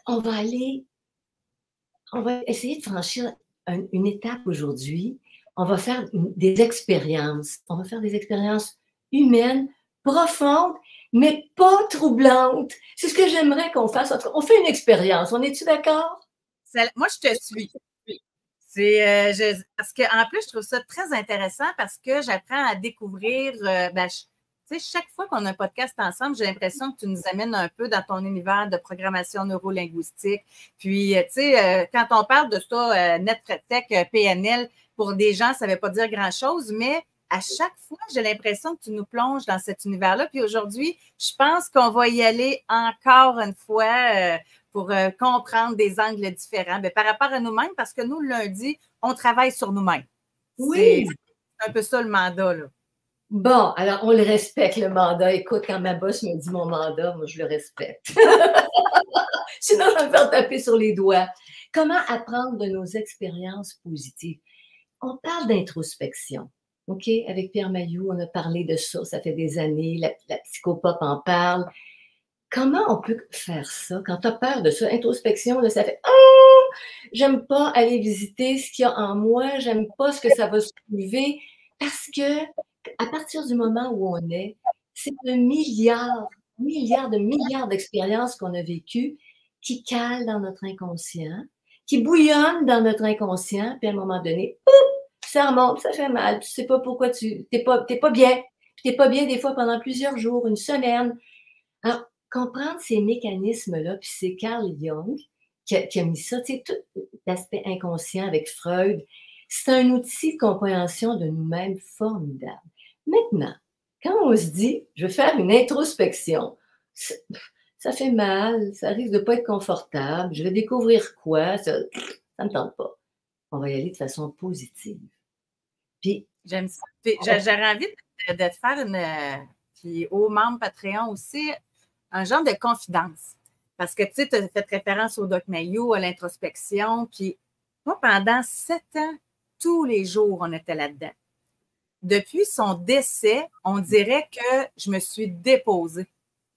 on va aller, on va essayer de franchir une étape aujourd'hui. On va faire des expériences. On va faire des expériences humaines, profondes, mais pas troublantes. C'est ce que j'aimerais qu'on fasse. On fait une expérience. On est-tu d'accord? Moi, je te suis. Parce qu'en plus, je trouve ça très intéressant parce que j'apprends à découvrir. Chaque fois qu'on a un podcast ensemble, j'ai l'impression que tu nous amènes un peu dans ton univers de programmation neurolinguistique. Puis, quand on parle de ça, NetTech, PNL, pour des gens, ça ne veut pas dire grand-chose, mais à chaque fois, j'ai l'impression que tu nous plonges dans cet univers-là. Puis aujourd'hui, je pense qu'on va y aller encore une fois pour comprendre des angles différents par rapport à nous-mêmes, parce que nous, le lundi, on travaille sur nous-mêmes. Oui. C'est un peu ça le mandat, là. Bon, alors on le respecte, le mandat. Écoute, quand ma boss me dit mon mandat, moi, je le respecte. Sinon, je vais me faire taper sur les doigts. Comment apprendre de nos expériences positives? On parle d'introspection. OK? Avec Pierre Mailloux, on a parlé de ça. Ça fait des années. La psychopop en parle. Comment on peut faire ça quand tu as peur de ça? Introspection, là, ça fait oh, j'aime pas aller visiter ce qu'il y a en moi, j'aime pas ce que ça va soulever. Parce que à partir du moment où on est, c'est un milliard d'expériences qu'on a vécues qui calent dans notre inconscient, qui bouillonnent dans notre inconscient, puis à un moment donné, ça remonte, ça fait mal, tu sais pas pourquoi t'es pas bien. Puis t'es pas bien des fois pendant plusieurs jours, une semaine. Alors, comprendre ces mécanismes-là, puis c'est Carl Jung qui a mis ça, tu sais, tout l'aspect inconscient avec Freud, c'est un outil de compréhension de nous-mêmes formidable. Maintenant, quand on se dit, je vais faire une introspection, ça fait mal, ça risque de pas être confortable, je vais découvrir quoi, ça me tente pas. On va y aller de façon positive. Puis, j'aime ça. J'aurais envie de te faire puis aux membres Patreon aussi, un genre de confidence. Parce que, tu sais, tu as fait référence au Doc Mayou, à l'introspection. Puis, moi, pendant 7 ans, tous les jours, on était là-dedans. Depuis son décès, on dirait que je me suis déposée.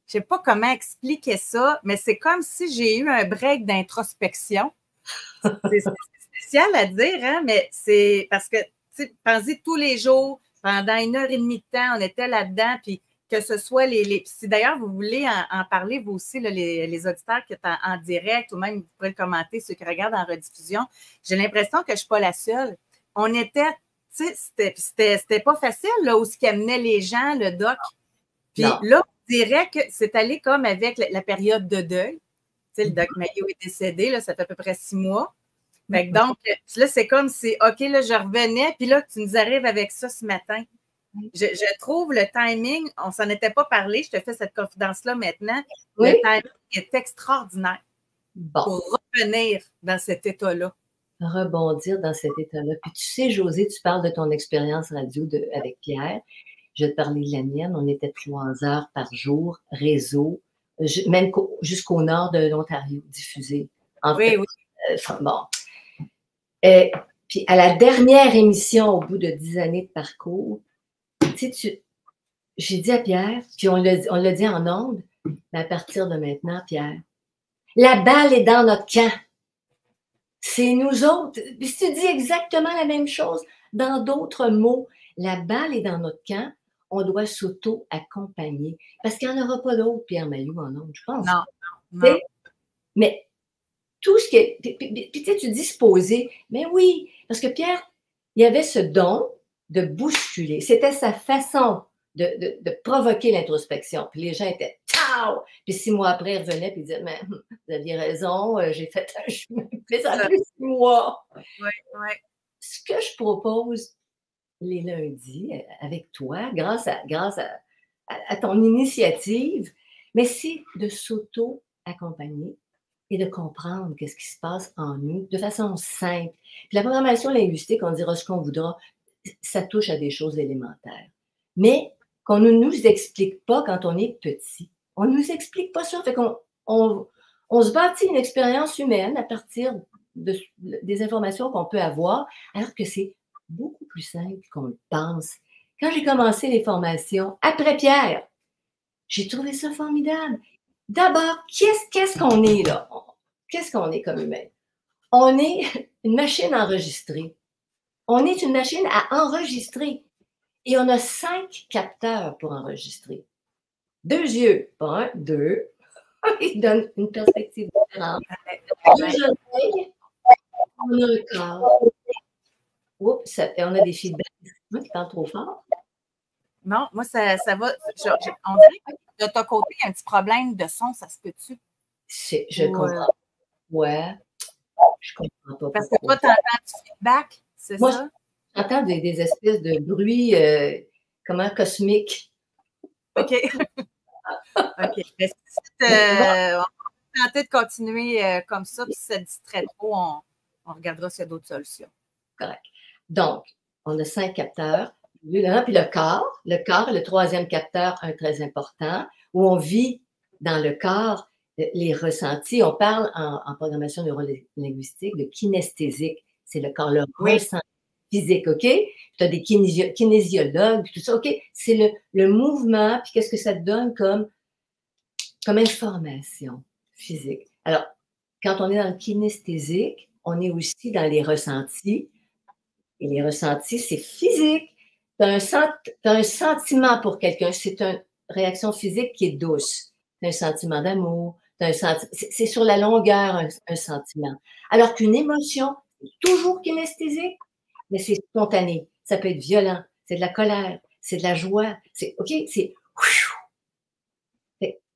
Je ne sais pas comment expliquer ça, mais c'est comme si j'ai eu un break d'introspection. C'est spécial à dire, hein, mais c'est parce que, tu sais, pensez tous les jours, pendant 1h30 de temps, on était là-dedans, puis que ce soit si d'ailleurs vous voulez en parler, vous aussi, là, les auditeurs qui sont en direct, ou même vous pourrez le commenter, ceux qui regardent en rediffusion, j'ai l'impression que je ne suis pas la seule. On était, tu sais, c'était pas facile, là, où ce qui amenait les gens, le doc. Puis là, on dirait que c'est allé comme avec la période de deuil. Tu sais, le doc Mayo est décédé, là, ça fait à peu près 6 mois. Fait que donc, là, c'est comme si, OK, là, je revenais, puis là, tu nous arrives avec ça ce matin. Je trouve le timing, on s'en était pas parlé, je te fais cette confidence-là maintenant, oui? Le timing est extraordinaire pour revenir dans cet état-là. Rebondir dans cet état-là. Puis tu sais, Josée, tu parles de ton expérience radio avec Pierre. Je vais te parler de la mienne. On était 3 heures par jour, réseau, même jusqu'au nord de l'Ontario, diffusé. Oui. Bon. Puis à la dernière émission, au bout de 10 années de parcours, tu sais, j'ai dit à Pierre, puis on l'a dit en ondes, mais à partir de maintenant, Pierre, la balle est dans notre camp. C'est nous autres. Puis si tu dis exactement la même chose, dans d'autres mots, la balle est dans notre camp, on doit s'auto-accompagner. Parce qu'il n'y en aura pas d'autres, Pierre Mailloux, en ondes, je pense. Non. Mais tout ce qui est. Puis tu dis se poser. Mais oui, parce que Pierre, il avait ce don de bousculer. C'était sa façon de provoquer l'introspection. Puis les gens étaient ciao! Puis 6 mois après, ils revenaient et disaient mais vous aviez raison, j'ai fait un chemin plus en plus 6 mois. Oui. Ce que je propose les lundis avec toi, grâce à ton initiative, mais c'est de s'auto-accompagner et de comprendre qu'est-ce qui se passe en nous de façon simple. Puis la programmation linguistique, on dira ce qu'on voudra, ça touche à des choses élémentaires. Mais qu'on ne nous explique pas quand on est petit. On ne nous explique pas ça. Fait qu'on on se bâtit une expérience humaine à partir des informations qu'on peut avoir, alors que c'est beaucoup plus simple qu'on le pense. Quand j'ai commencé les formations, après Pierre, j'ai trouvé ça formidable. D'abord, qu'est-ce qu'on est là? qu'est-ce qu'on est comme humain? On est une machine enregistrée. On est une machine à enregistrer. Et on a 5 capteurs pour enregistrer. 2 yeux, pas 1, 2. Ils donnent une perspective différente. 2 oreilles, on a un corps. Oups, on a des feedbacks. Moi qui parle trop fort. Non, moi, ça va. On dirait que de ton côté, il y a un petit problème de son, ça se peut-tu? Je comprends. Ouais, je comprends pas. Parce que toi, tu entends du feedback, c'est ça? Moi, j'entends des espèces de bruits, cosmiques. OK. OK. Mais si on va tenter de continuer comme ça, puis si ça distrait trop, on regardera s'il y a d'autres solutions. Correct. Donc, on a 5 capteurs. Puis le corps est le 3e capteur, un très important, où on vit dans le corps les ressentis. On parle en programmation neurolinguistique de kinesthésique. C'est le corps, le ressenti physique, OK? Tu as des kinésiologues, tout ça, OK? C'est le mouvement, puis qu'est-ce que ça te donne comme information physique. Alors, quand on est dans le kinesthésique, on est aussi dans les ressentis. Et les ressentis, c'est physique. Tu as un sentiment pour quelqu'un. C'est une réaction physique qui est douce. Tu as un sentiment d'amour. C'est sur la longueur un sentiment. Alors qu'une émotion, c'est toujours kinesthésique, mais c'est spontané. Ça peut être violent. C'est de la colère. C'est de la joie. OK?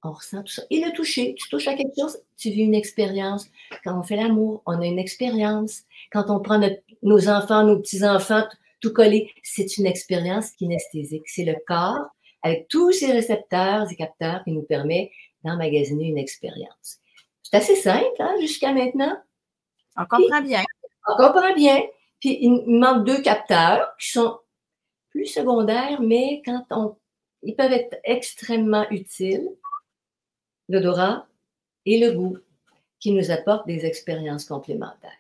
On ressent tout ça. Et le toucher, tu touches à quelque chose, tu vis une expérience. Quand on fait l'amour, on a une expérience. Quand on prend nos enfants, nos petits-enfants, tout collé, c'est une expérience kinesthésique. C'est le corps, avec tous ses récepteurs et capteurs, qui nous permet d'emmagasiner une expérience. C'est assez simple, hein, jusqu'à maintenant. On comprend bien. On comprend bien. Puis, il manque 2 capteurs qui sont plus secondaires, mais ils peuvent être extrêmement utiles. L'odorat et le goût, qui nous apportent des expériences complémentaires.